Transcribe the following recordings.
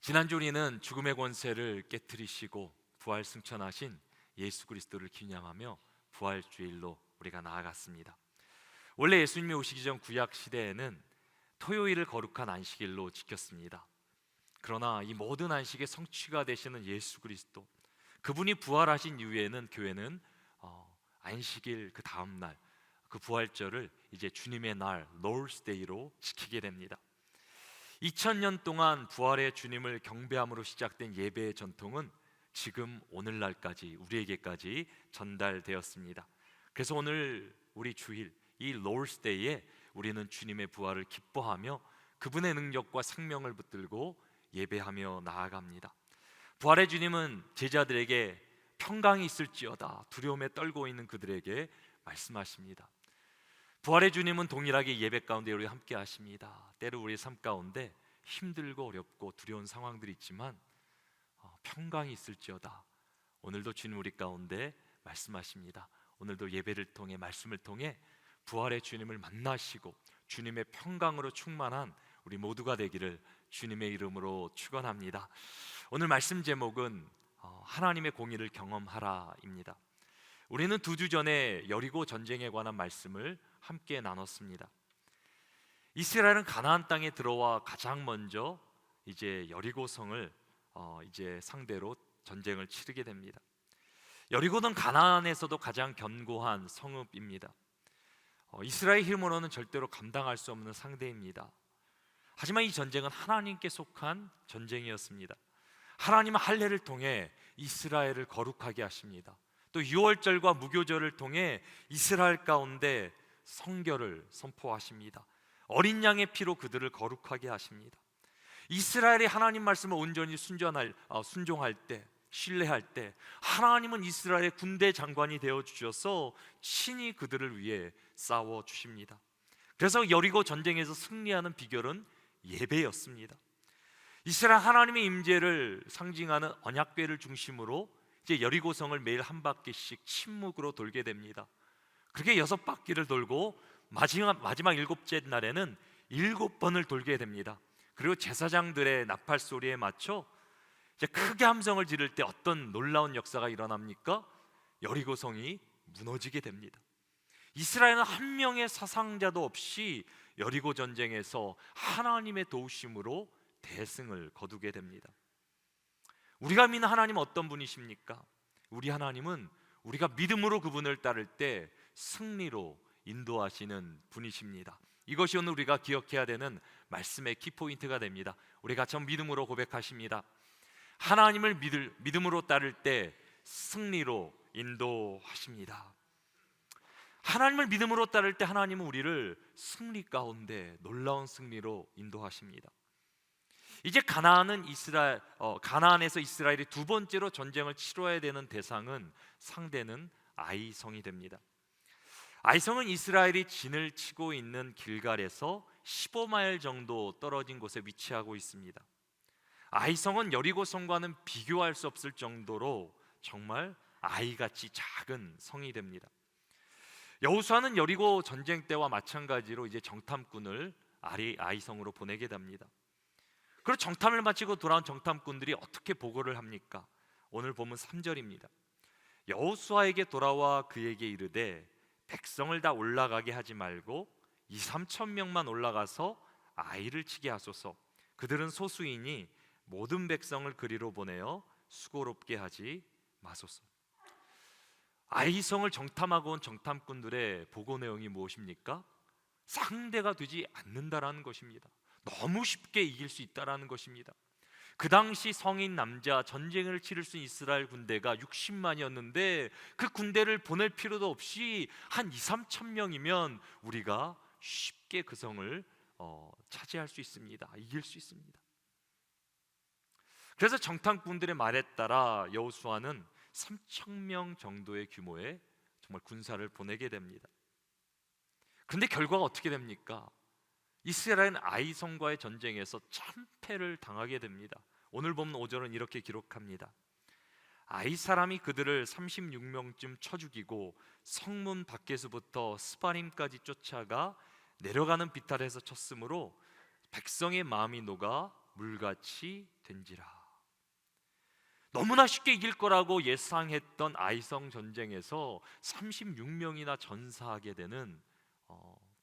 지난주 우리는 죽음의 권세를 깨뜨리시고 부활 승천하신 예수 그리스도를 기념하며 부활주일로 우리가 나아갔습니다. 원래 예수님이 오시기 전 구약 시대에는 토요일을 거룩한 안식일로 지켰습니다. 그러나 이 모든 안식의 성취가 되시는 예수 그리스도, 그분이 부활하신 이후에는 교회는 안식일 그 다음 날, 그 부활절을 이제 주님의 날, Lord's Day로 지키게 됩니다. 2000년 동안 부활의 주님을 경배함으로 시작된 예배의 전통은 지금 오늘날까지 우리에게까지 전달되었습니다. 그래서 오늘 우리 주일 이 Lord's Day에 우리는 주님의 부활을 기뻐하며 그분의 능력과 생명을 붙들고 예배하며 나아갑니다. 부활의 주님은 제자들에게 평강이 있을지어다 두려움에 떨고 있는 그들에게 말씀하십니다. 부활의 주님은 동일하게 예배 가운데 우리 함께 하십니다. 때로 우리의 삶 가운데 힘들고 어렵고 두려운 상황들이 있지만 평강이 있을지어다. 오늘도 주님 우리 가운데 말씀하십니다. 오늘도 예배를 통해 말씀을 통해 부활의 주님을 만나시고 주님의 평강으로 충만한 우리 모두가 되기를 주님의 이름으로 축원합니다. 오늘 말씀 제목은 하나님의 공의를 경험하라입니다. 우리는 2주 전에 여리고 전쟁에 관한 말씀을 함께 나눴습니다. 이스라엘은 가나안 땅에 들어와 가장 먼저 이제 여리고성을 이제 상대로 전쟁을 치르게 됩니다. 여리고는 가나안에서도 가장 견고한 성읍입니다. 이스라엘 힘으로는 절대로 감당할 수 없는 상대입니다. 하지만 이 전쟁은 하나님께 속한 전쟁이었습니다. 하나님은 할례를 통해 이스라엘을 거룩하게 하십니다. 또 유월절과 무교절을 통해 이스라엘 가운데 성결을 선포하십니다. 어린 양의 피로 그들을 거룩하게 하십니다. 이스라엘이 하나님 말씀을 온전히 순종할 때, 신뢰할 때 하나님은 이스라엘의 군대 장관이 되어 주셔서 친히 그들을 위해 싸워 주십니다. 그래서 여리고 전쟁에서 승리하는 비결은 예배였습니다. 이스라엘 하나님의 임재를 상징하는 언약궤를 중심으로 이제 여리고성을 매일 한 바퀴씩 침묵으로 돌게 됩니다. 그렇게 6바퀴를 돌고 마지막 7째 날에는 7번을 돌게 됩니다. 그리고 제사장들의 나팔 소리에 맞춰 이제 크게 함성을 지를 때 어떤 놀라운 역사가 일어납니까? 여리고성이 무너지게 됩니다. 이스라엘은 한 명의 사상자도 없이 여리고 전쟁에서 하나님의 도우심으로 대승을 거두게 됩니다. 우리가 믿는 하나님은 어떤 분이십니까? 우리 하나님은 우리가 믿음으로 그분을 따를 때 승리로 인도하시는 분이십니다. 이것이 오늘 우리가 기억해야 되는 말씀의 키포인트가 됩니다. 우리 같이 한번 믿음으로 고백하십니다. 하나님을 믿음으로 따를 때 승리로 인도하십니다. 하나님을 믿음으로 따를 때 하나님은 우리를 승리 가운데 놀라운 승리로 인도하십니다. 이제 가나안에서 이스라엘이 2번째로 전쟁을 치러야 되는 대상은 상대는 아이성이 됩니다. 아이성은 이스라엘이 진을 치고 있는 길갈에서 15마일 정도 떨어진 곳에 위치하고 있습니다. 아이성은 여리고성과는 비교할 수 없을 정도로 정말 아이같이 작은 성이 됩니다. 여호수아는 여리고 전쟁 때와 마찬가지로 이제 정탐꾼을 아이성으로 보내게 됩니다. 그리고 정탐을 마치고 돌아온 정탐꾼들이 어떻게 보고를 합니까? 오늘 보면 3절입니다. 여호수아에게 돌아와 그에게 이르되 백성을 다 올라가게 하지 말고 2-3천 명만 올라가서 아이를 치게 하소서. 그들은 소수이니 모든 백성을 그리로 보내어 수고롭게 하지 마소서. 아이성을 정탐하고 온 정탐꾼들의 보고 내용이 무엇입니까? 상대가 되지 않는다라는 것입니다. 너무 쉽게 이길 수 있다라는 것입니다. 그 당시 성인 남자 전쟁을 치를 수 있는 이스라엘 군대가 60만이었는데 그 군대를 보낼 필요도 없이 한 2-3천 명이면 우리가 쉽게 그 성을 차지할 수 있습니다. 이길 수 있습니다. 그래서 정탐꾼들의 말에 따라 여호수아는 3,000명 정도의 규모의 정말 군사를 보내게 됩니다. 그런데 결과가 어떻게 됩니까? 이스라엘은 아이성과의 전쟁에서 참패를 당하게 됩니다. 오늘 보면 5절은 이렇게 기록합니다. 아이 사람이 그들을 36명쯤 쳐 죽이고 성문 밖에서부터 스바림까지 쫓아가 내려가는 비탈에서 쳤으므로 백성의 마음이 녹아 물같이 된지라. 너무나 쉽게 이길 거라고 예상했던 아이성 전쟁에서 36명이나 전사하게 되는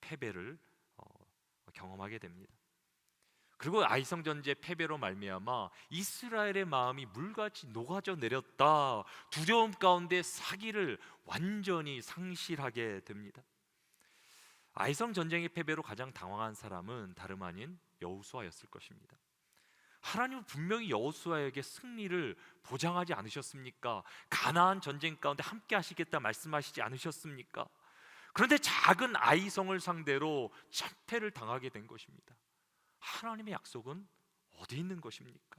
패배를 경험하게 됩니다. 그리고 아이성 전쟁 패배로 말미암아 이스라엘의 마음이 물같이 녹아져 내렸다. 두려움 가운데 사기를 완전히 상실하게 됩니다. 아이성 전쟁의 패배로 가장 당황한 사람은 다름 아닌 여호수아였을 것입니다. 하나님은 분명히 여호수아에게 승리를 보장하지 않으셨습니까? 가나안 전쟁 가운데 함께 하시겠다 말씀하시지 않으셨습니까? 그런데 작은 아이성을 상대로 참패를 당하게 된 것입니다. 하나님의 약속은 어디 있는 것입니까?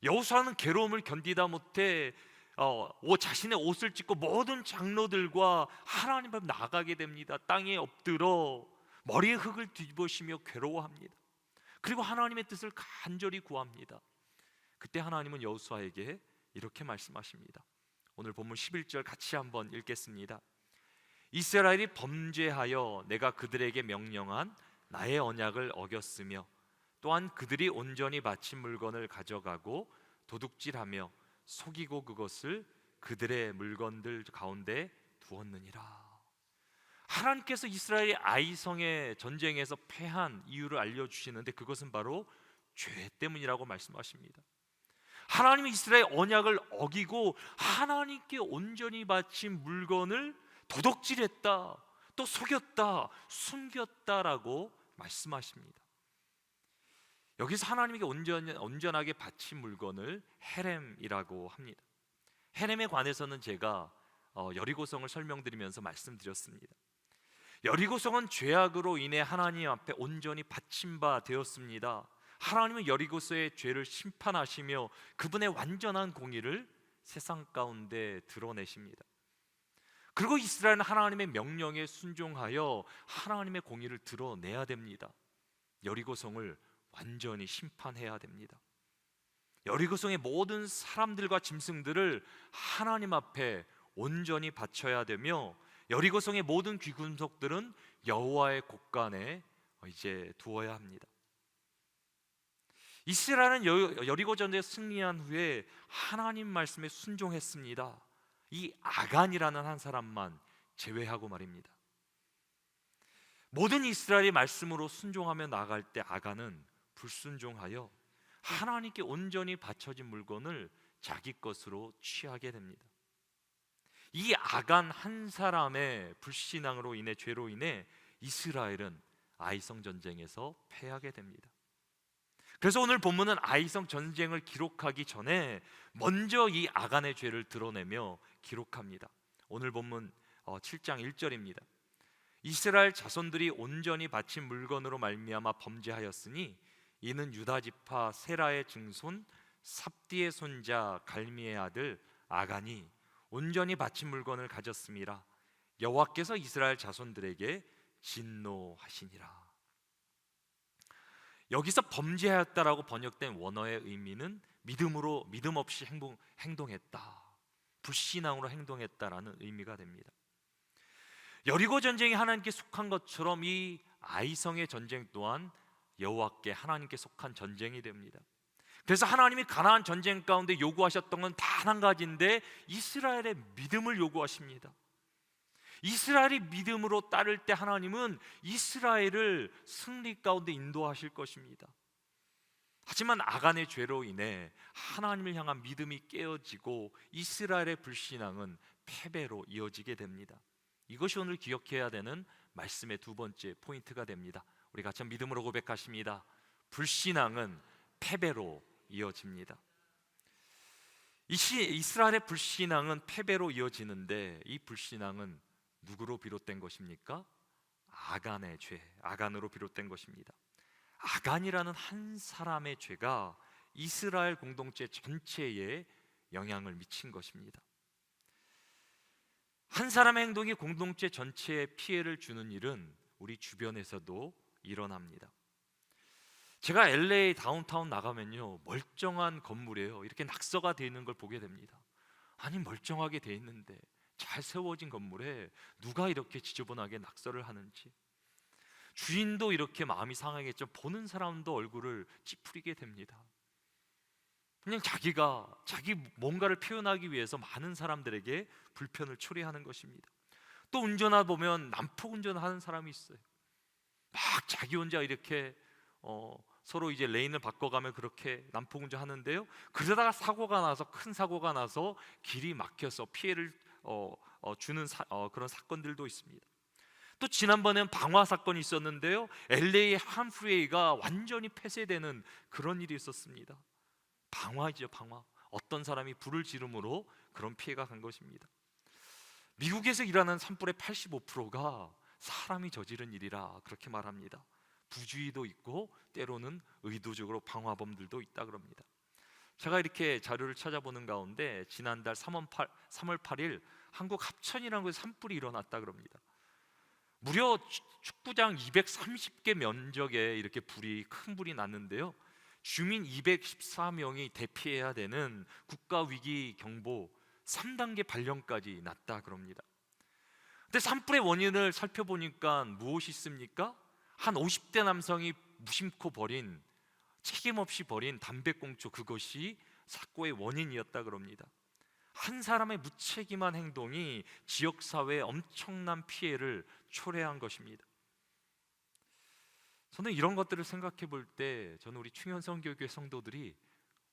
여호수아는 괴로움을 견디다 못해 자신의 옷을 찢고 모든 장로들과 하나님 앞에 나가게 됩니다. 땅에 엎드려 머리에 흙을 뒤집으시며 괴로워합니다. 그리고 하나님의 뜻을 간절히 구합니다. 그때 하나님은 여호수아에게 이렇게 말씀하십니다. 오늘 본문 11절 같이 한번 읽겠습니다. 이스라엘이 범죄하여 내가 그들에게 명령한 나의 언약을 어겼으며 또한 그들이 온전히 바친 물건을 가져가고 도둑질하며 속이고 그것을 그들의 물건들 가운데 두었느니라. 하나님께서 이스라엘이 아이성의 전쟁에서 패한 이유를 알려주시는데 그것은 바로 죄 때문이라고 말씀하십니다. 하나님이 이스라엘 언약을 어기고 하나님께 온전히 바친 물건을 도둑질했다, 또 속였다, 숨겼다라고 말씀하십니다. 여기서 하나님에게 온전하게 바친 물건을 헤렘이라고 합니다. 헤렘에 관해서는 제가 여리고성을 설명드리면서 말씀드렸습니다. 여리고성은 죄악으로 인해 하나님 앞에 온전히 바친 바 되었습니다. 하나님은 여리고서의 죄를 심판하시며 그분의 완전한 공의를 세상 가운데 드러내십니다. 그리고 이스라엘은 하나님의 명령에 순종하여 하나님의 공의를 드러내야 됩니다. 여리고성을 완전히 심판해야 됩니다. 여리고성의 모든 사람들과 짐승들을 하나님 앞에 온전히 바쳐야 되며 여리고성의 모든 귀금속들은 여호와의 곳간에 이제 두어야 합니다. 이스라엘은 여리고 전쟁에 승리한 후에 하나님 말씀에 순종했습니다. 이 아간이라는 한 사람만 제외하고 말입니다. 모든 이스라엘이 말씀으로 순종하며 나아갈 때 아간은 불순종하여 하나님께 온전히 바쳐진 물건을 자기 것으로 취하게 됩니다. 이 아간 한 사람의 불신앙으로 인해 죄로 인해 이스라엘은 아이성 전쟁에서 패하게 됩니다. 그래서 오늘 본문은 아이성 전쟁을 기록하기 전에 먼저 이 아간의 죄를 드러내며 기록합니다. 오늘 본문 7장 1절입니다. 이스라엘 자손들이 온전히 바친 물건으로 말미암아 범죄하였으니 이는 유다 지파 세라의 증손 삽디의 손자 갈미의 아들 아간이 온전히 바친 물건을 가졌음이라. 여호와께서 이스라엘 자손들에게 진노하시니라. 여기서 범죄하였다라고 번역된 원어의 의미는 믿음 없이 행동했다, 불신앙으로 행동했다라는 의미가 됩니다. 여리고 전쟁이 하나님께 속한 것처럼 이 아이성의 전쟁 또한 여호와께 하나님께 속한 전쟁이 됩니다. 그래서 하나님이 가나안 전쟁 가운데 요구하셨던 건 단 한 가지인데 이스라엘의 믿음을 요구하십니다. 이스라엘이 믿음으로 따를 때 하나님은 이스라엘을 승리 가운데 인도하실 것입니다. 하지만 아간의 죄로 인해 하나님을 향한 믿음이 깨어지고 이스라엘의 불신앙은 패배로 이어지게 됩니다. 이것이 오늘 기억해야 되는 말씀의 두 번째 포인트가 됩니다. 우리 같이 믿음으로 고백하십니다. 불신앙은 패배로 이어집니다. 이스라엘의 불신앙은 패배로 이어지는데 이 불신앙은 누구로 비롯된 것입니까? 아간의 죄, 아간으로 비롯된 것입니다. 아간이라는 한 사람의 죄가 이스라엘 공동체 전체에 영향을 미친 것입니다. 한 사람의 행동이 공동체 전체에 피해를 주는 일은 우리 주변에서도 일어납니다. 제가 LA 다운타운 나가면요, 멀쩡한 건물이에요. 이렇게 낙서가 되어 있는 걸 보게 됩니다. 아니, 멀쩡하게 되어 있는데 잘 세워진 건물에 누가 이렇게 지저분하게 낙서를 하는지. 주인도 이렇게 마음이 상하겠죠. 보는 사람도 얼굴을 찌푸리게 됩니다. 그냥 자기 뭔가를 표현하기 위해서 많은 사람들에게 불편을 초래하는 것입니다. 또 운전하다 보면 난폭 운전하는 사람이 있어요. 막 자기 혼자 이렇게 서로 이제 레인을 바꿔가며 그렇게 난폭 운전하는데요, 그러다가 큰 사고가 나서 길이 막혀서 피해를 주는 그런 사건들도 있습니다. 또 지난번엔 방화 사건이 있었는데요, LA 한 프리웨이가 완전히 폐쇄되는 그런 일이 있었습니다. 방화이죠, 방화. 어떤 사람이 불을 지름으로 그런 피해가 간 것입니다. 미국에서 일하는 산불의 85%가 사람이 저지른 일이라 그렇게 말합니다. 부주의도 있고 때로는 의도적으로 방화범들도 있다 그럽니다. 제가 이렇게 자료를 찾아보는 가운데 지난달 3월 8일 한국 합천이라는 곳에 산불이 일어났다 그럽니다. 무려 축구장 230개 면적에 이렇게 큰 불이 났는데요, 주민 214명이 대피해야 되는 국가위기경보 3단계 발령까지 났다 그럽니다. 근데 산불의 원인을 살펴보니까 무엇이 있습니까? 한 50대 남성이 무심코 책임 없이 버린 담배꽁초, 그것이 사고의 원인이었다 그럽니다. 한 사람의 무책임한 행동이 지역사회에 엄청난 피해를 초래한 것입니다. 저는 이런 것들을 생각해 볼 때 저는 우리 충현성교회 성도들이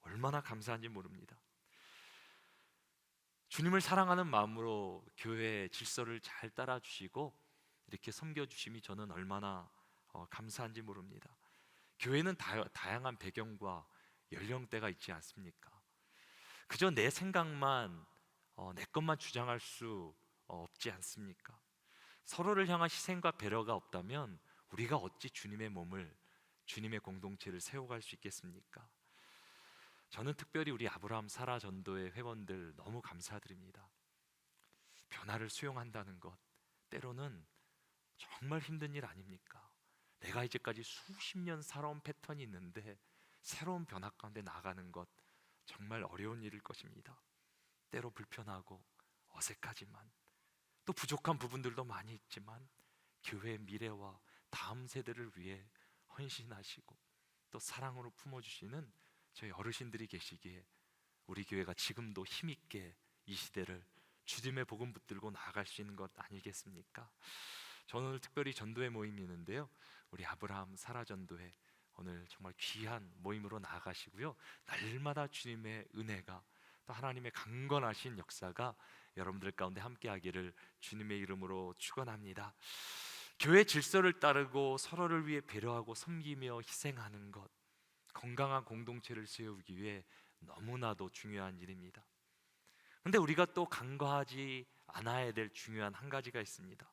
얼마나 감사한지 모릅니다. 주님을 사랑하는 마음으로 교회의 질서를 잘 따라주시고 이렇게 섬겨주심이 저는 얼마나 감사한지 모릅니다. 교회는 다양한 배경과 연령대가 있지 않습니까? 그저 내 생각만 내 것만 주장할 수 없지 않습니까? 서로를 향한 희생과 배려가 없다면 우리가 어찌 주님의 몸을, 주님의 공동체를 세워갈 수 있겠습니까? 저는 특별히 우리 아브라함 사라 전도회 회원들 너무 감사드립니다. 변화를 수용한다는 것, 때로는 정말 힘든 일 아닙니까? 내가 이제까지 수십 년 살아온 패턴이 있는데 새로운 변화 가운데 나가는 것, 정말 어려운 일일 것입니다. 때로 불편하고 어색하지만, 또 부족한 부분들도 많이 있지만 교회의 미래와 다음 세대를 위해 헌신하시고 또 사랑으로 품어주시는 저희 어르신들이 계시기에 우리 교회가 지금도 힘있게 이 시대를 주님의 복음 붙들고 나아갈 수 있는 것 아니겠습니까? 저는 오늘 특별히 전도회 모임이 있는데요, 우리 아브라함 사라 전도회 오늘 정말 귀한 모임으로 나아가시고요, 날마다 주님의 은혜가 또 하나님의 강건하신 역사가 여러분들 가운데 함께하기를 주님의 이름으로 축원합니다. 교회 질서를 따르고 서로를 위해 배려하고 섬기며 희생하는 것, 건강한 공동체를 세우기 위해 너무나도 중요한 일입니다. 그런데 우리가 또 간과하지 않아야 될 중요한 한 가지가 있습니다.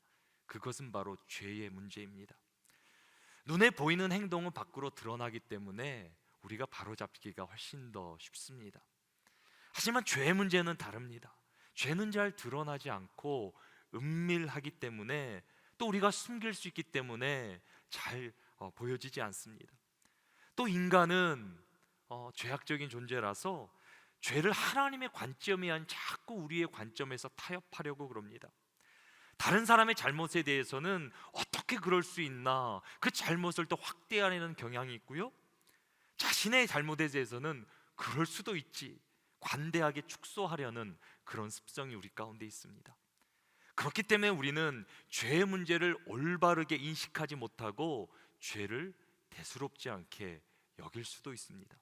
그것은 바로 죄의 문제입니다. 눈에 보이는 행동은 밖으로 드러나기 때문에 우리가 바로잡기가 훨씬 더 쉽습니다. 하지만 죄의 문제는 다릅니다. 죄는 잘 드러나지 않고 은밀하기 때문에, 또 우리가 숨길 수 있기 때문에 잘 보여지지 않습니다. 또 인간은 죄악적인 존재라서 죄를 하나님의 관점이 아닌 자꾸 우리의 관점에서 타협하려고 그럽니다. 다른 사람의 잘못에 대해서는 어떻게 그럴 수 있나, 그 잘못을 또 확대하려는 경향이 있고요, 자신의 잘못에 대해서는 그럴 수도 있지, 관대하게 축소하려는 그런 습성이 우리 가운데 있습니다. 그렇기 때문에 우리는 죄의 문제를 올바르게 인식하지 못하고 죄를 대수롭지 않게 여길 수도 있습니다.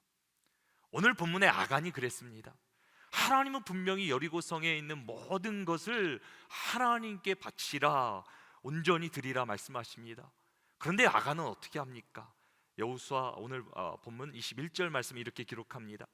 오늘 본문의 아간이 그랬습니다. 하나님은 분명히 여리고성에 있는 모든 것을 하나님께 바치라, 온전히 드리라 말씀하십니다. 그런데 아간은 어떻게 합니까? 여호수아 오늘 본문 21절 말씀이 이렇게 기록합니다.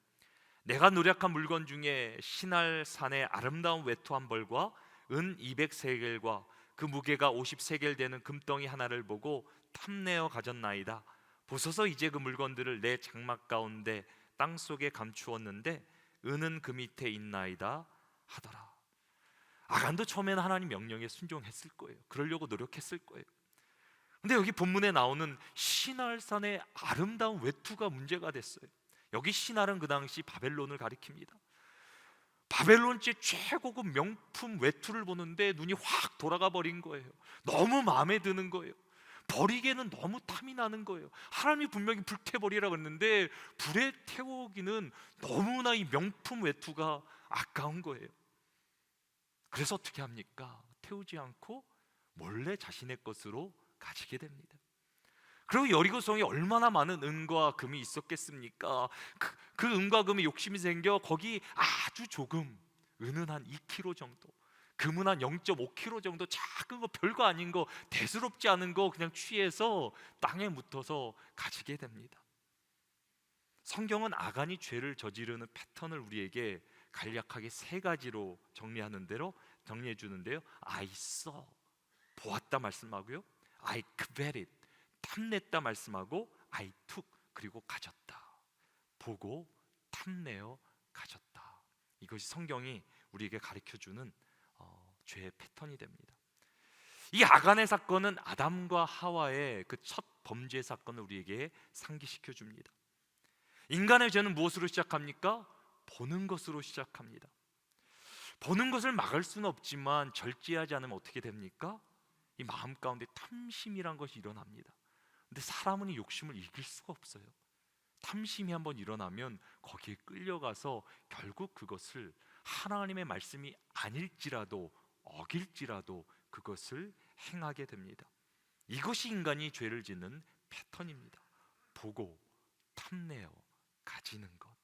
내가 노력한 물건 중에 시날 산의 아름다운 외투 한 벌과 은 200세겔과 그 무게가 50세겔 되는 금덩이 하나를 보고 탐내어 가졌나이다. 보소서, 이제 그 물건들을 내 장막 가운데 땅속에 감추었는데 은은 그 밑에 있나이다 하더라. 아간도 처음에는 하나님 명령에 순종했을 거예요. 그러려고 노력했을 거예요. 근데 여기 본문에 나오는 시날산의 아름다운 외투가 문제가 됐어요. 여기 시날은 그 당시 바벨론을 가리킵니다. 바벨론제 최고급 명품 외투를 보는데 눈이 확 돌아가 버린 거예요. 너무 마음에 드는 거예요. 버리기에는 너무 탐이 나는 거예요. 하나님이 분명히 불태버리라고 했는데 불에 태우기는 너무나 이 명품 외투가 아까운 거예요. 그래서 어떻게 합니까? 태우지 않고 몰래 자신의 것으로 가지게 됩니다. 그리고 여리고성에 얼마나 많은 은과 금이 있었겠습니까? 그 은과 금에 욕심이 생겨 거기 아주 조금, 은은 한 2kg 정도, 금은 한 0.5kg 정도, 작은 거, 별거 아닌 거, 대수롭지 않은 거 그냥 취해서 땅에 묻어서 가지게 됩니다. 성경은 아간이 죄를 저지르는 패턴을 우리에게 간략하게 3가지로 정리해 주는데요. I saw, 보았다 말씀하고요, I coveted, 탐냈다 말씀하고, I took, 그리고 가졌다. 보고 탐내어 가졌다. 이것이 성경이 우리에게 가르쳐주는 죄의 패턴이 됩니다. 이 아간의 사건은 아담과 하와의 그 첫 범죄 사건을 우리에게 상기시켜 줍니다. 인간의 죄는 무엇으로 시작합니까? 보는 것으로 시작합니다. 보는 것을 막을 수는 없지만 절제하지 않으면 어떻게 됩니까? 이 마음 가운데 탐심이란 것이 일어납니다. 근데 사람은 이 욕심을 이길 수가 없어요. 탐심이 한번 일어나면 거기에 끌려가서 결국 그것을 하나님의 말씀이 아닐지라도 어길지라도 그것을 행하게 됩니다. 이것이 인간이 죄를 짓는 패턴입니다. 보고 탐내어 가지는 것.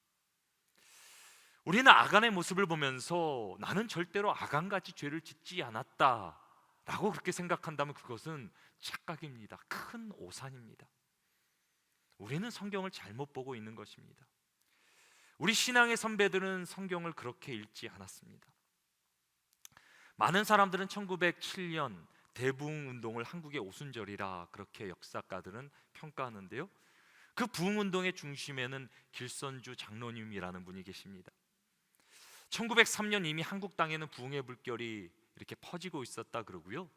우리는 아간의 모습을 보면서 나는 절대로 아간같이 죄를 짓지 않았다 라고 그렇게 생각한다면 그것은 착각입니다. 큰 오산입니다. 우리는 성경을 잘못 보고 있는 것입니다. 우리 신앙의 선배들은 성경을 그렇게 읽지 않았습니다. 많은 사람들은 1907년 대부흥운동을 한국의 오순절이라 그렇게 역사가들은 평가하는데요, 그 부흥운동의 중심에는 길선주 장로님이라는 분이 계십니다. 1903년 이미 한국 땅에는 부흥의 불결이 이렇게 퍼지고 있었다 그러고요,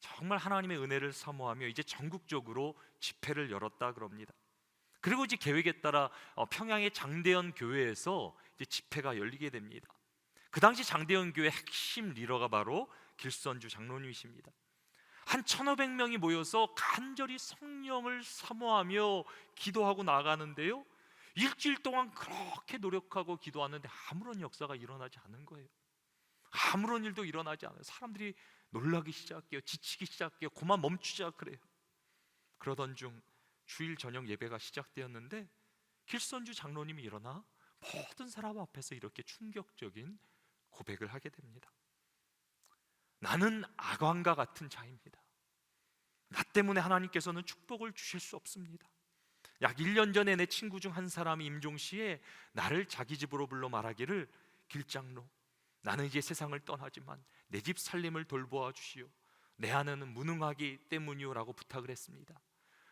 정말 하나님의 은혜를 사모하며 이제 전국적으로 집회를 열었다 그럽니다. 그리고 이제 계획에 따라 평양의 장대현 교회에서 이제 집회가 열리게 됩니다. 그 당시 장대현 교회 핵심 리더가 바로 길선주 장로님이십니다. 한 1,500명이 모여서 간절히 성령을 사모하며 기도하고 나가는데요, 일주일 동안 그렇게 노력하고 기도하는데 아무런 역사가 일어나지 않은 거예요. 아무런 일도 일어나지 않아요. 사람들이 놀라기 시작해요. 지치기 시작해요. 그만 멈추자 그래요. 그러던 중 주일 저녁 예배가 시작되었는데 길선주 장로님이 일어나 모든 사람 앞에서 이렇게 충격적인 고백을 하게 됩니다. 나는 아간과 같은 자입니다. 나 때문에 하나님께서는 축복을 주실 수 없습니다. 약 1년 전에 내 친구 중 한 사람이 임종시에 나를 자기 집으로 불러 말하기를, 길장로, 나는 이제 세상을 떠나지만 내 집 살림을 돌보아 주시오. 내 아내는 무능하기 때문이오 라고 부탁을 했습니다.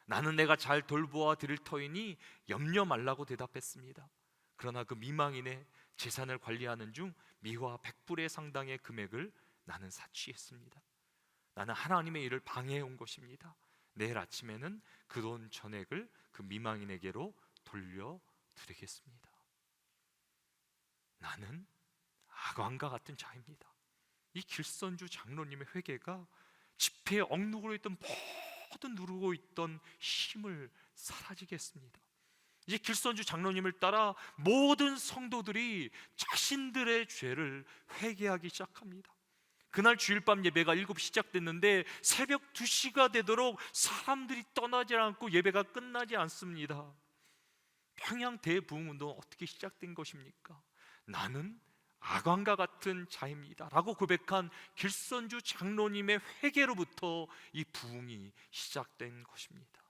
나는 내가 잘 돌보아 드릴 터이니 염려 말라고 대답했습니다. 그러나 그 미망인의 재산을 관리하는 중 미화 100불의 상당의 금액을 나는 사취했습니다. 나는 하나님의 일을 방해해 온 것입니다. 내일 아침에는 그 돈 전액을 그 미망인에게로 돌려드리겠습니다. 나는 아간과 같은 자입니다. 이 길선주 장로님의 회개가 집회에 억누르고 있던 모든 누르고 있던 힘을 사라지게 했습니다. 이제 길선주 장로님을 따라 모든 성도들이 자신들의 죄를 회개하기 시작합니다. 그날 주일밤 예배가 7시 시작됐는데 새벽 2시가 되도록 사람들이 떠나지 않고 예배가 끝나지 않습니다. 평양 대부흥운동은 어떻게 시작된 것입니까? 나는 아간과 같은 자입니다 라고 고백한 길선주 장로님의 회개로부터 이 부흥이 시작된 것입니다.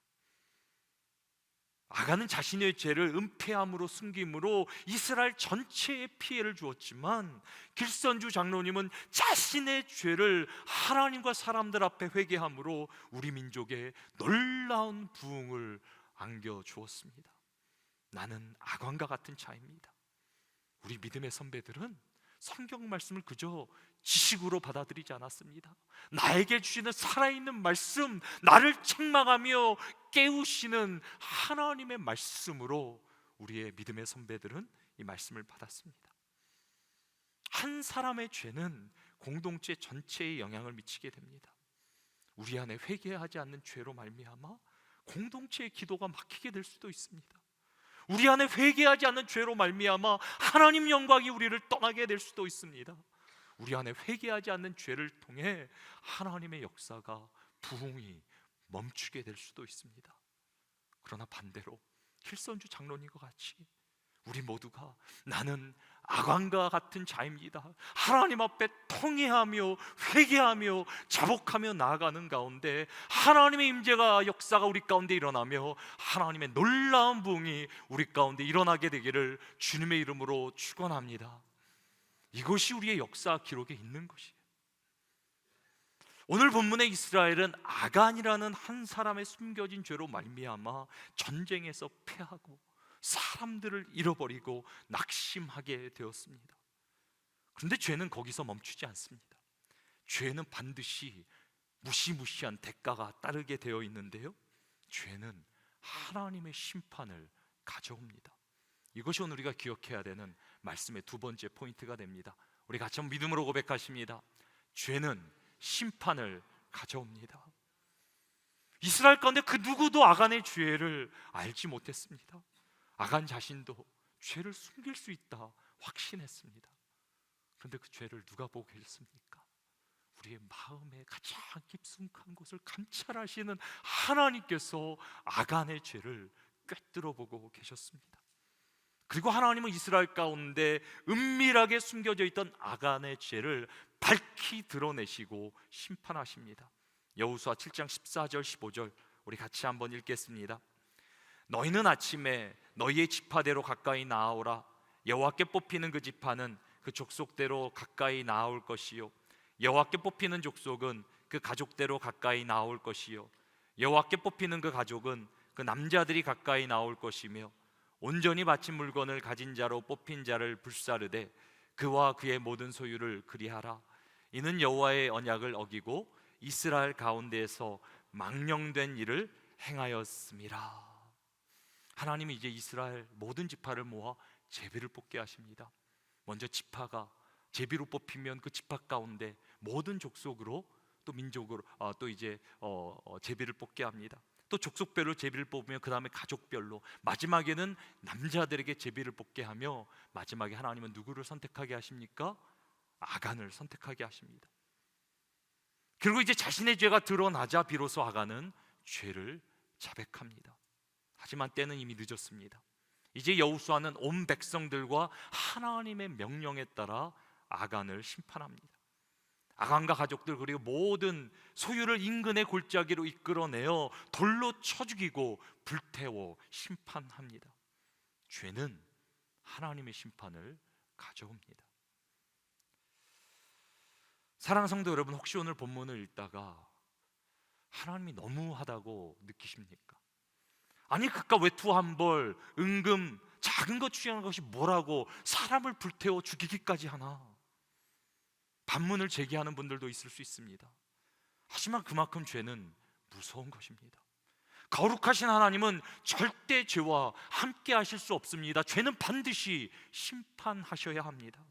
아간은 자신의 죄를 은폐함으로 숨김으로 이스라엘 전체에 피해를 주었지만 길선주 장로님은 자신의 죄를 하나님과 사람들 앞에 회개함으로 우리 민족에 놀라운 부흥을 안겨주었습니다. 나는 아간과 같은 자입니다. 우리 믿음의 선배들은 성경 말씀을 그저 지식으로 받아들이지 않았습니다. 나에게 주시는 살아있는 말씀, 나를 책망하며 깨우시는 하나님의 말씀으로 우리의 믿음의 선배들은 이 말씀을 받았습니다. 한 사람의 죄는 공동체 전체에 영향을 미치게 됩니다. 우리 안에 회개하지 않는 죄로 말미암아 공동체의 기도가 막히게 될 수도 있습니다. 우리 안에 회개하지 않는 죄로 말미암아 하나님 영광이 우리를 떠나게 될 수도 있습니다. 우리 안에 회개하지 않는 죄를 통해 하나님의 역사가 부흥이 멈추게 될 수도 있습니다. 그러나 반대로 힐선주 장로님과 같이 우리 모두가 나는 아간과 같은 자입니다, 하나님 앞에 통회하며 회개하며 자복하며 나아가는 가운데 하나님의 임재가 역사가 우리 가운데 일어나며 하나님의 놀라운 부흥이 우리 가운데 일어나게 되기를 주님의 이름으로 축원합니다. 이것이 우리의 역사 기록에 있는 것이에요. 오늘 본문의 이스라엘은 아간이라는 한 사람의 숨겨진 죄로 말미암아 전쟁에서 패하고 사람들을 잃어버리고 낙심하게 되었습니다. 그런데 죄는 거기서 멈추지 않습니다. 죄는 반드시 무시무시한 대가가 따르게 되어 있는데요, 죄는 하나님의 심판을 가져옵니다. 이것이 오늘 우리가 기억해야 되는 말씀의 두 번째 포인트가 됩니다. 우리 같이 한번 믿음으로 고백하십니다. 죄는 심판을 가져옵니다. 이스라엘 가운데 그 누구도 아간의 죄를 알지 못했습니다. 아간 자신도 죄를 숨길 수 있다 확신했습니다. 그런데 그 죄를 누가 보고 계셨습니까? 우리의 마음의 가장 깊숙한 곳을 감찰하시는 하나님께서 아간의 죄를 꿰뚫어 보고 계셨습니다. 그리고 하나님은 이스라엘 가운데 은밀하게 숨겨져 있던 아간의 죄를 밝히 드러내시고 심판하십니다. 여호수아 7장 14절 15절 우리 같이 한번 읽겠습니다. 너희는 아침에 너희의 지파대로 가까이 나아오라. 여호와께 뽑히는 그 지파는 그 족속대로 가까이 나아올 것이요, 여호와께 뽑히는 족속은 그 가족대로 가까이 나아올 것이요, 여호와께 뽑히는 그 가족은 그 남자들이 가까이 나올 것이며 온전히 바친 물건을 가진 자로 뽑힌 자를 불사르되 그와 그의 모든 소유를 그리하라. 이는 여호와의 언약을 어기고 이스라엘 가운데에서 망령된 일을 행하였음이라. 하나님이 이제 이스라엘 모든 지파를 모아 제비를 뽑게 하십니다. 먼저 지파가 제비로 뽑히면 그 지파 가운데 모든 족속으로 또 민족으로 또 이제 제비를 뽑게 합니다. 또 족속별로 제비를 뽑으면 그 다음에 가족별로, 마지막에는 남자들에게 제비를 뽑게 하며 마지막에 하나님은 누구를 선택하게 하십니까? 아간을 선택하게 하십니다. 그리고 이제 자신의 죄가 드러나자 비로소 아간은 죄를 자백합니다. 하지만 때는 이미 늦었습니다. 이제 여호수아는 온 백성들과 하나님의 명령에 따라 아간을 심판합니다. 아간과 가족들 그리고 모든 소유를 인근의 골짜기로 이끌어내어 돌로 쳐 죽이고 불태워 심판합니다. 죄는 하나님의 심판을 가져옵니다. 사랑하는 성도 여러분, 혹시 오늘 본문을 읽다가 하나님이 너무하다고 느끼십니까? 아니 그깟 외투 한 벌, 은금, 작은 것 취하는 것이 뭐라고 사람을 불태워 죽이기까지 하나? 반문을 제기하는 분들도 있을 수 있습니다. 하지만 그만큼 죄는 무서운 것입니다. 거룩하신 하나님은 절대 죄와 함께 하실 수 없습니다. 죄는 반드시 심판하셔야 합니다.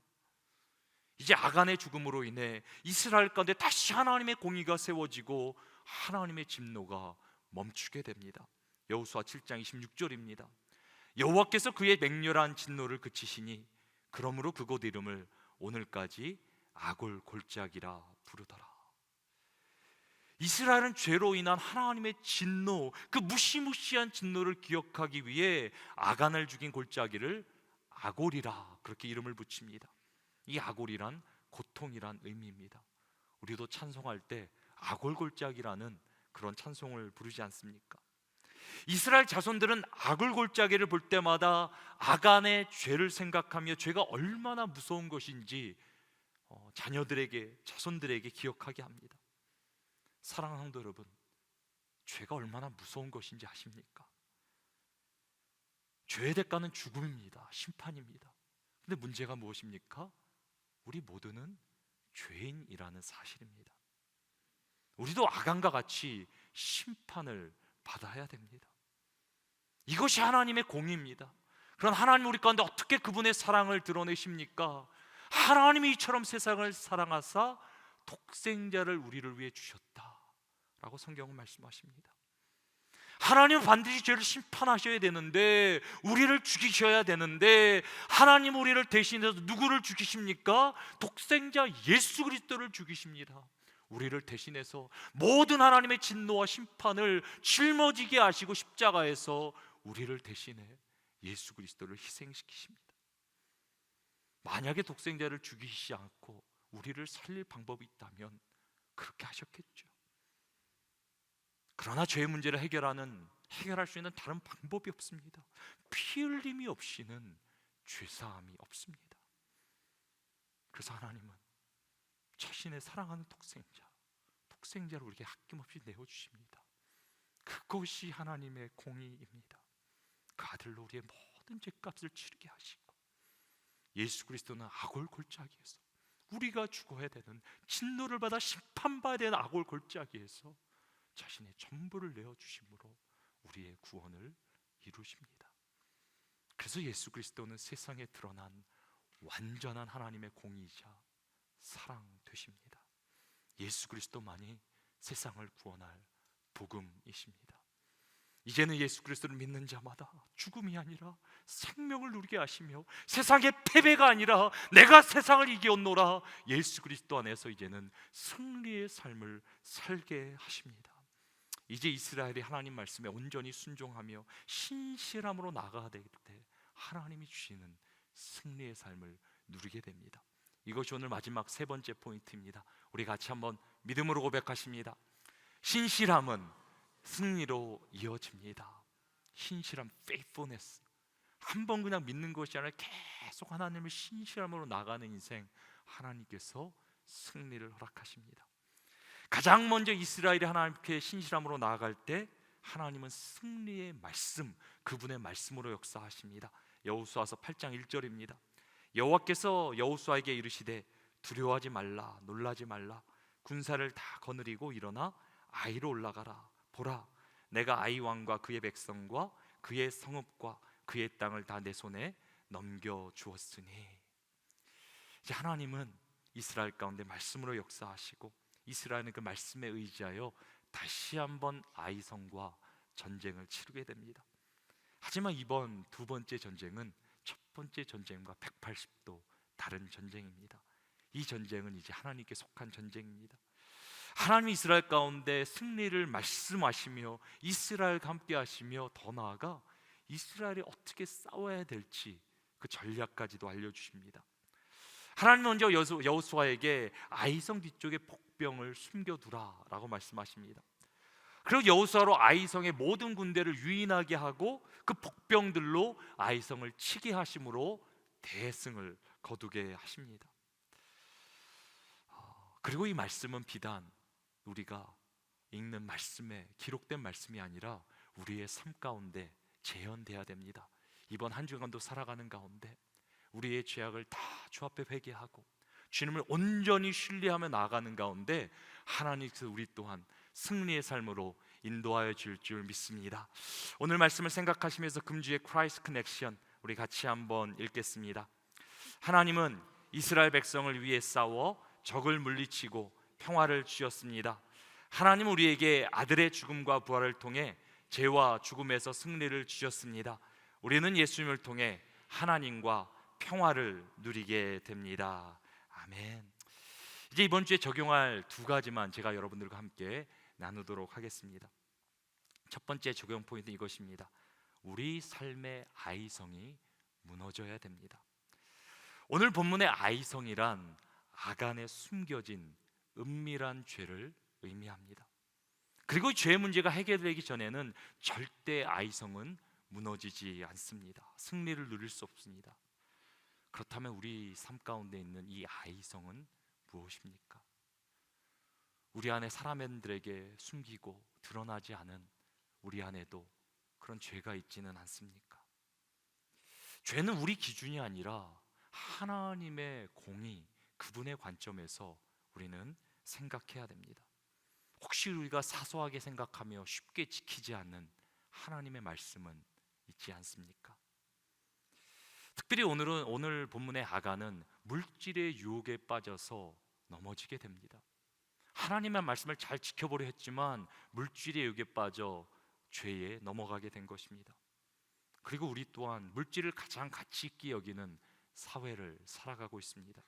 이제 아간의 죽음으로 인해 이스라엘 가운데 다시 하나님의 공의가 세워지고 하나님의 진노가 멈추게 됩니다. 여호수아 7장 26절입니다. 여호와께서 그의 맹렬한 진노를 그치시니 그러므로 그곳 이름을 오늘까지 아골 골짜기라 부르더라. 이스라엘은 죄로 인한 하나님의 진노, 그 무시무시한 진노를 기억하기 위해 아간을 죽인 골짜기를 아골이라 그렇게 이름을 붙입니다. 이 아골이란 고통이란 의미입니다. 우리도 찬송할 때 아골 골짜기라는 그런 찬송을 부르지 않습니까? 이스라엘 자손들은 아골 골짜기를 볼 때마다 아간의 죄를 생각하며 죄가 얼마나 무서운 것인지 자녀들에게, 자손들에게 기억하게 합니다. 사랑하는 성도 여러분, 죄가 얼마나 무서운 것인지 아십니까? 죄의 대가는 죽음입니다. 심판입니다. 근데 문제가 무엇입니까? 우리 모두는 죄인이라는 사실입니다. 우리도 아간과 같이 심판을 받아야 됩니다. 이것이 하나님의 공의입니다. 그럼 하나님 우리 가운데 어떻게 그분의 사랑을 드러내십니까? 하나님이 이처럼 세상을 사랑하사 독생자를 우리를 위해 주셨다 라고 성경은 말씀하십니다. 하나님은 반드시 죄를 심판하셔야 되는데, 우리를 죽이셔야 되는데, 하나님 우리를 대신해서 누구를 죽이십니까? 독생자 예수 그리스도를 죽이십니다. 우리를 대신해서 모든 하나님의 진노와 심판을 짊어지게 하시고 십자가에서 우리를 대신해 예수 그리스도를 희생시키십니다. 만약에 독생자를 죽이시지 않고 우리를 살릴 방법이 있다면 그렇게 하셨겠죠. 그러나 죄의 문제를 해결할 수 있는 다른 방법이 없습니다. 피 흘림이 없이는 죄사함이 없습니다. 그래서 하나님은 자신의 사랑하는 독생자를 우리에게 아낌없이 내어주십니다. 그것이 하나님의 공의입니다. 그 아들로 우리의 모든 죄값을 치르게 하시고, 예수 그리스도는 악올 골짜기에서, 우리가 죽어야 되는, 진노를 받아 심판받아야 되는 악올 골짜기에서 자신의 전부를 내어주심으로 우리의 구원을 이루십니다. 그래서 예수 그리스도는 세상에 드러난 완전한 하나님의 공의이자 사랑 되십니다. 예수 그리스도만이 세상을 구원할 복음이십니다. 이제는 예수 그리스도를 믿는 자마다 죽음이 아니라 생명을 누리게 하시며, 세상의 패배가 아니라 내가 세상을 이겼노라, 예수 그리스도 안에서 이제는 승리의 삶을 살게 하십니다. 이제 이스라엘이 하나님 말씀에 온전히 순종하며 신실함으로 나아가야 될 때 하나님이 주시는 승리의 삶을 누리게 됩니다. 이것이 오늘 마지막 세 번째 포인트입니다. 우리 같이 한번 믿음으로 고백하십니다. 신실함은 승리로 이어집니다. 신실함, faithfulness. 한 번 그냥 믿는 것이 아니라 계속 하나님을 신실함으로 나가는 인생, 하나님께서 승리를 허락하십니다. 가장 먼저 이스라엘이 하나님께 신실함으로 나아갈 때 하나님은 승리의 말씀, 그분의 말씀으로 역사하십니다. 여호수아서 8장 1절입니다. 여호와께서 여호수아에게 이르시되 두려워하지 말라, 놀라지 말라. 군사를 다 거느리고 일어나 아이로 올라가라. 보라, 내가 아이 왕과 그의 백성과 그의 성읍과 그의 땅을 다 내 손에 넘겨 주었으니. 이제 하나님은 이스라엘 가운데 말씀으로 역사하시고, 이스라엘은 그 말씀에 의지하여 다시 한번 아이성과 전쟁을 치르게 됩니다. 하지만 이번 두 번째 전쟁은 첫 번째 전쟁과 180도 다른 전쟁입니다. 이 전쟁은 이제 하나님께 속한 전쟁입니다. 하나님이 이스라엘 가운데 승리를 말씀하시며 이스라엘과 함께 하시며, 더 나아가 이스라엘이 어떻게 싸워야 될지 그 전략까지도 알려주십니다. 하나님 먼저 여호수아에게 아이성 뒤쪽에 복병을 숨겨두라 라고 말씀하십니다. 그리고 여호수아로 아이성의 모든 군대를 유인하게 하고 그 복병들로 아이성을 치게 하심으로 대승을 거두게 하십니다. 그리고 이 말씀은 비단 우리가 읽는 말씀에 기록된 말씀이 아니라 우리의 삶 가운데 재현돼야 됩니다. 이번 한 주간도 살아가는 가운데 우리의 죄악을 다 주 앞에 회개하고 주님을 온전히 신뢰하며 나아가는 가운데 하나님께서 우리 또한 승리의 삶으로 인도하여 줄 줄 믿습니다. 오늘 말씀을 생각하시면서 금주의 크라이스트 커넥션 우리 같이 한번 읽겠습니다. 하나님은 이스라엘 백성을 위해 싸워 적을 물리치고 평화를 주셨습니다. 하나님은 우리에게 아들의 죽음과 부활을 통해 죄와 죽음에서 승리를 주셨습니다. 우리는 예수님을 통해 하나님과 평화를 누리게 됩니다. 아멘. 이제 이번 주에 적용할 두 가지만 제가 여러분들과 함께 나누도록 하겠습니다. 첫 번째 적용 포인트 이것입니다. 우리 삶의 아이성이 무너져야 됩니다. 오늘 본문의 아이성이란 악안에 숨겨진 은밀한 죄를 의미합니다. 그리고 죄의 문제가 해결되기 전에는 절대 아이성은 무너지지 않습니다. 승리를 누릴 수 없습니다. 그렇다면 우리 삶 가운데 있는 이 아이성은 무엇입니까? 우리 안에 사람들에게 숨기고 드러나지 않은 우리 안에도 그런 죄가 있지는 않습니까? 죄는 우리 기준이 아니라 하나님의 공의, 그분의 관점에서 우리는 생각해야 됩니다. 혹시 우리가 사소하게 생각하며 쉽게 지키지 않는 하나님의 말씀은 있지 않습니까? 특별히 오늘 본문의 아간은 물질의 유혹에 빠져서 넘어지게 됩니다. 하나님의 말씀을 잘 지켜보려 했지만 물질의 유혹에 빠져 죄에 넘어가게 된 것입니다. 그리고 우리 또한 물질을 가장 가치 있게 여기는 사회를 살아가고 있습니다.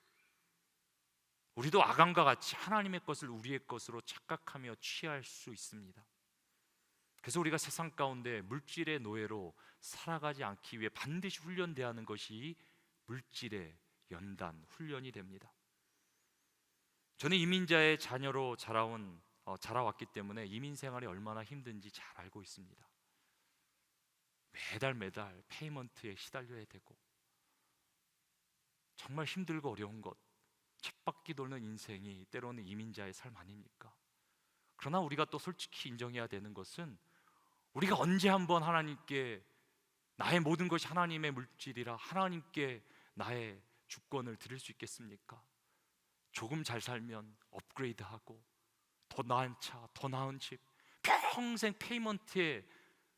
우리도 아간과 같이 하나님의 것을 우리의 것으로 착각하며 취할 수 있습니다. 그래서 우리가 세상 가운데 물질의 노예로 살아가지 않기 위해 반드시 훈련돼야 하는 것이 물질의 연단 훈련이 됩니다. 저는 이민자의 자녀로 자라왔기 때문에 이민 생활이 얼마나 힘든지 잘 알고 있습니다. 매달 페이먼트에 시달려야 되고 정말 힘들고 어려운 것, 쳇바퀴 도는 인생이 때로는 이민자의 삶 아닙니까? 그러나 우리가 또 솔직히 인정해야 되는 것은 우리가 언제 한번 하나님께 나의 모든 것이 하나님의 물질이라 하나님께 나의 주권을 드릴 수 있겠습니까? 조금 잘 살면 업그레이드하고 더 나은 차, 더 나은 집, 평생 페이먼트에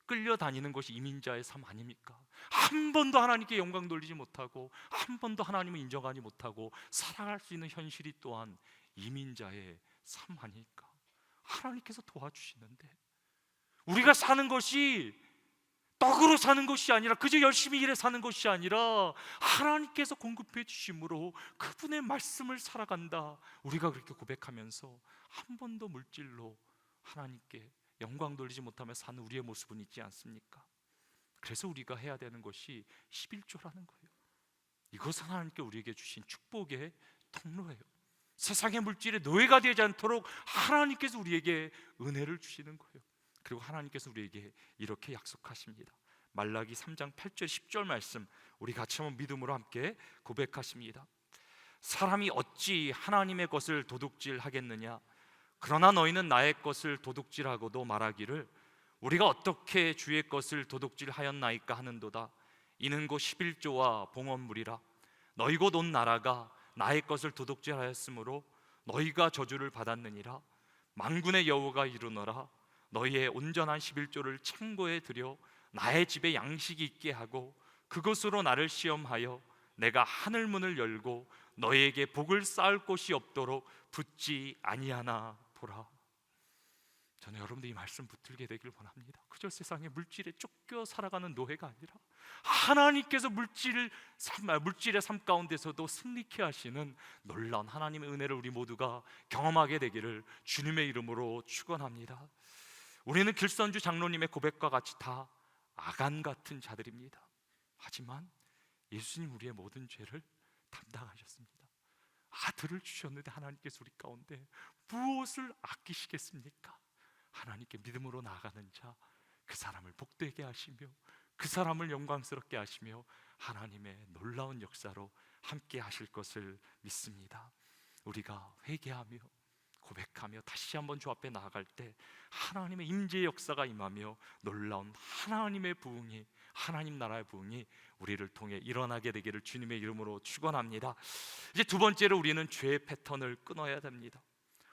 끌려다니는 것이 이민자의 삶 아닙니까? 한 번도 하나님께 영광 돌리지 못하고 한 번도 하나님을 인정하지 못하고 살아갈 수 있는 현실이 또한 이민자의 삶 아닐까? 하나님께서 도와주시는데 우리가 사는 것이 떡으로 사는 것이 아니라 그저 열심히 일해 사는 것이 아니라 하나님께서 공급해 주심으로 그분의 말씀을 살아간다. 우리가 그렇게 고백하면서 한 번도 물질로 하나님께 영광 돌리지 못하며 사는 우리의 모습은 있지 않습니까? 그래서 우리가 해야 되는 것이 11조라는 거예요. 이것은 하나님께 우리에게 주신 축복의 통로예요. 세상의 물질의 노예가 되지 않도록 하나님께서 우리에게 은혜를 주시는 거예요. 그리고 하나님께서 우리에게 이렇게 약속하십니다. 말라기 3장 8절 10절 말씀 우리 같이 한번 믿음으로 함께 고백하십니다. 사람이 어찌 하나님의 것을 도둑질하겠느냐? 그러나 너희는 나의 것을 도둑질하고도 말하기를 우리가 어떻게 주의 것을 도둑질하였나이까 하는도다. 이는 곧 11조와 봉헌물이라. 너희 곧 온 나라가 나의 것을 도둑질하였으므로 너희가 저주를 받았느니라. 만군의 여호와가 이르노라. 너희의 온전한 11조를 창고에 들여 나의 집에 양식이 있게 하고 그것으로 나를 시험하여 내가 하늘 문을 열고 너희에게 복을 쌓을 곳이 없도록 붙지 아니하나 보라. 저는 여러분들이 이 말씀 붙들게 되길 원합니다. 그저 세상의 물질에 쫓겨 살아가는 노예가 아니라 하나님께서 물질의 삶 가운데서도 승리케 하시는 놀라운 하나님의 은혜를 우리 모두가 경험하게 되기를 주님의 이름으로 축원합니다. 우리는 길선주 장로님의 고백과 같이 다 아간 같은 자들입니다. 하지만 예수님 우리의 모든 죄를 담당하셨습니다. 아들을 주셨는데 하나님께서 우리 가운데 무엇을 아끼시겠습니까? 하나님께 믿음으로 나아가는 자, 그 사람을 복되게 하시며 그 사람을 영광스럽게 하시며 하나님의 놀라운 역사로 함께 하실 것을 믿습니다. 우리가 회개하며 고백하며 다시 한번 주 앞에 나아갈 때 하나님의 임재의 역사가 임하며 놀라운 하나님의 부흥이, 하나님 나라의 부흥이 우리를 통해 일어나게 되기를 주님의 이름으로 축원합니다. 이제 두 번째로 우리는 죄의 패턴을 끊어야 됩니다.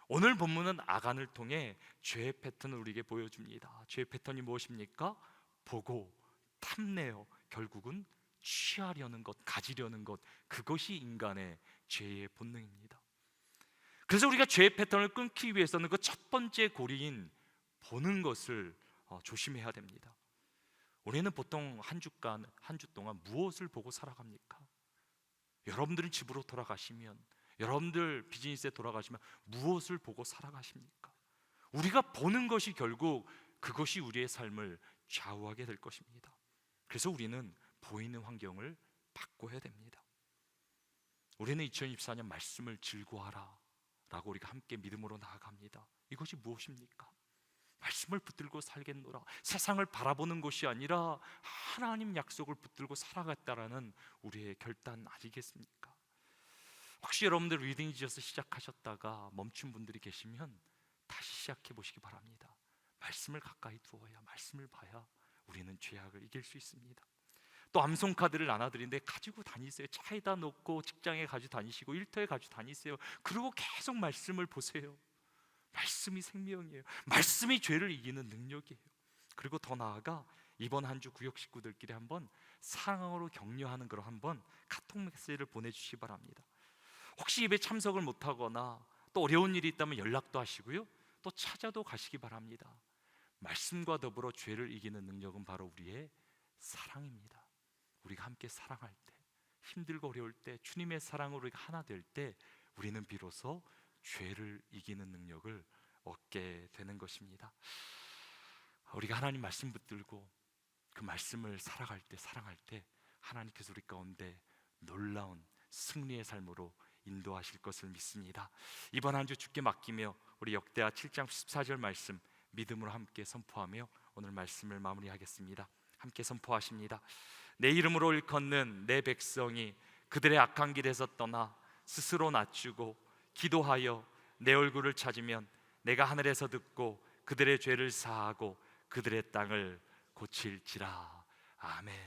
오늘 본문은 아간을 통해 죄의 패턴을 우리에게 보여줍니다. 죄의 패턴이 무엇입니까? 보고 탐내어 결국은 취하려는 것, 가지려는 것, 그것이 인간의 죄의 본능입니다. 그래서 우리가 죄의 패턴을 끊기 위해서는 그 첫 번째 고리인 보는 것을 조심해야 됩니다. 우리는 보통 한 주 동안 무엇을 보고 살아갑니까? 여러분들은 집으로 돌아가시면, 여러분들 비즈니스에 돌아가시면 무엇을 보고 살아가십니까? 우리가 보는 것이 결국 그것이 우리의 삶을 좌우하게 될 것입니다. 그래서 우리는 보이는 환경을 바꿔야 됩니다. 우리는 2024년 말씀을 즐거워하라 라고 우리가 함께 믿음으로 나아갑니다. 이것이 무엇입니까? 말씀을 붙들고 살겠노라. 세상을 바라보는 것이 아니라 하나님 약속을 붙들고 살아갔다라는 우리의 결단 아니겠습니까? 혹시 여러분들 리딩 지어서 시작하셨다가 멈춘 분들이 계시면 다시 시작해 보시기 바랍니다. 말씀을 가까이 두어야, 말씀을 봐야 우리는 죄악을 이길 수 있습니다. 또 암송 카드를 나눠드리는데 가지고 다니세요. 차에다 놓고 직장에 가지고 다니시고 일터에 가지고 다니세요. 그리고 계속 말씀을 보세요. 말씀이 생명이에요. 말씀이 죄를 이기는 능력이에요. 그리고 더 나아가 이번 한 주 구역 식구들끼리 한번 사랑으로 격려하는 그런 한번 카톡 메시지를 보내주시기 바랍니다. 혹시 예배 참석을 못하거나 또 어려운 일이 있다면 연락도 하시고요, 또 찾아도 가시기 바랍니다. 말씀과 더불어 죄를 이기는 능력은 바로 우리의 사랑입니다. 우리가 함께 사랑할 때, 힘들고 어려울 때, 주님의 사랑으로 우리가 하나 될 때 우리는 비로소 죄를 이기는 능력을 얻게 되는 것입니다. 우리가 하나님 말씀 붙들고 그 말씀을 살아갈 때, 사랑할 때 하나님께서 우리 가운데 놀라운 승리의 삶으로 인도하실 것을 믿습니다. 이번 한 주 주께 맡기며 우리 역대하 7장 14절 말씀 믿음으로 함께 선포하며 오늘 말씀을 마무리하겠습니다. 함께 선포하십니다. 내 이름으로 일컫는 내 백성이 그들의 악한 길에서 떠나 스스로 낮추고 기도하여 내 얼굴을 찾으면 내가 하늘에서 듣고 그들의 죄를 사하고 그들의 땅을 고칠지라. 아멘.